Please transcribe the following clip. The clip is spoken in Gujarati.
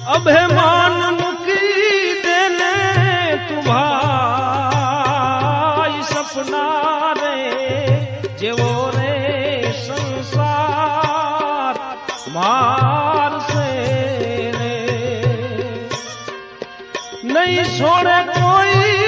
અભિમાન મૂકી દેને તું ભાઈ સપના રે જેવો રે સંસાર મારશે રે નહીં છોડે કોઈ